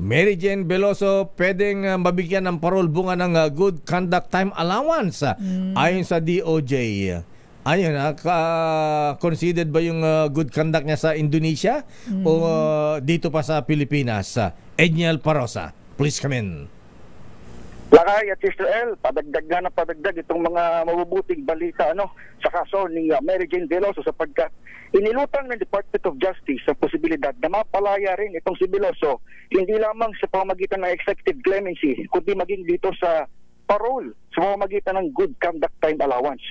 Mary Jane Veloso pwedeng mabigyan ng parol bunga ng good conduct time allowance ayon sa DOJ. Ayun, considered ba yung good conduct niya sa Indonesia o dito pa sa Pilipinas? Edniel Parosa, please come in. Lakay at Sister L, padagdag na padagdag itong mga mabubuting balita sa kaso ni Mary Jane Veloso sapagkat inilutang ng Department of Justice ang posibilidad na mapalaya rin itong si Veloso hindi lamang sa pamamagitan ng executive clemency kundi maging dito sa parole sa pamamagitan ng good conduct time allowance.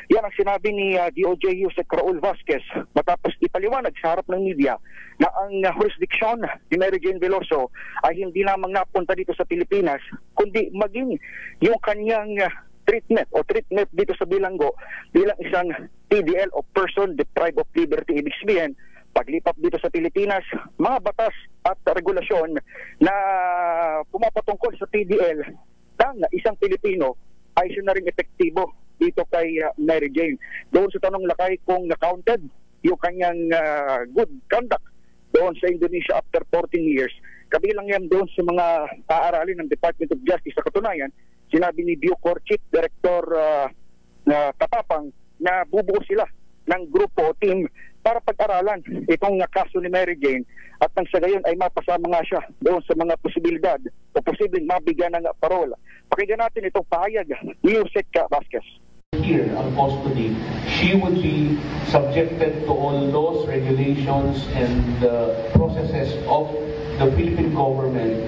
Yan ang sinabi ni DOJ Yusek Raul Vasquez matapos ipaliwanag sa harap ng media na ang jurisdiction ni Mary Jane Veloso ay hindi lamang napunta dito sa Pilipinas kundi maging yung kanyang treatment dito sa bilanggo bilang isang PDL o person deprived of liberty. Ibig sabihin, paglipat dito sa Pilipinas, mga batas at regulasyon na pumapatungkol sa PDL ng isang Pilipino ay siya na rin epektibo dito kay Mary Jane. Doon sa tanong Lakay kung na-counted yung kanyang good conduct doon sa Indonesia after 14 years, kabilang yan doon sa mga paaralin ng Department of Justice. Sa katunayan, sinabi ni Bucor Chief Director Katapang na bubuo sila ng grupo o team para pag-aralan itong kaso ni Mary Jane at nang sa gayon ay mapasama nga siya doon sa mga posibilidad o posibleng mabigyan ng parola. Pakinggan natin itong pahayag ni Yusek Vasquez. Here, ang custody, she would be subjected to all laws, regulations, and processes of the Philippine government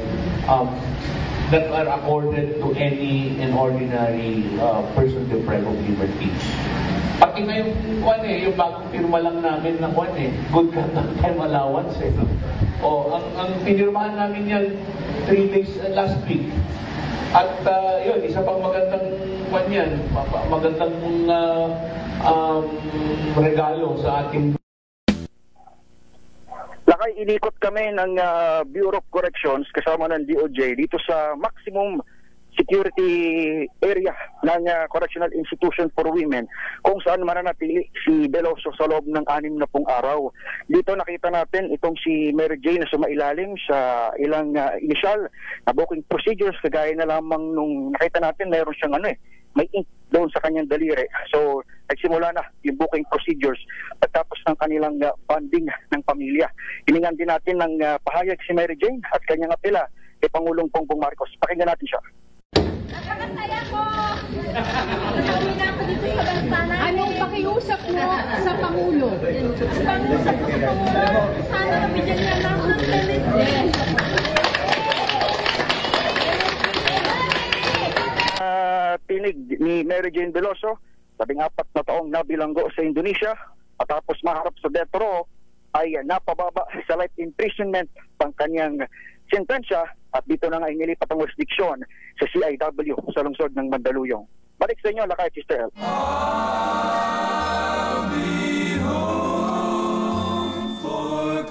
that are accorded to any and ordinary person deprived of liberty. Pati na yung bagong firma lang namin na good conduct time allowance. Ang pinirmahan namin yan 3 days last week. At yun, isa pang magandang magandang regalo sa ating. Lakay, inikot kami ng Bureau of Corrections kasama ng DOJ dito sa maximum security area ng Correctional Institution for Women kung saan mananatili si Veloso sa loob ng 60 araw. Dito nakita natin itong si Mary Jane na sumailalim sa ilang initial na booking procedures kagaya na lamang nung nakita natin mayroon siyang may ink doon sa kanyang daliri. So nagsimula na yung booking procedures pagtapos ng kanilang bonding ng pamilya. Hiningan din natin ng pahayag si Mary Jane at kanyang apela kay Pangulong Bongbong Marcos. Pakinggan natin siya. Napakasaya ko! Nakauwi na ako dito sa bansa namin. Anong pakiusap mo sa Pangulo? Pangusap ko sa Pangulo, sana nabigyan niya lang ng clemency. Tinig ni Mary Jane Veloso, 14 na taong nabilanggo sa Indonesia at tapos maharap sa death row ay napababa sa life imprisonment ang kanyang sentensya at dito na nga inilipat ang jurisdiksyon sa CIW sa lungsod ng Mandaluyong. Balik sa inyo, Lakay, Sister L.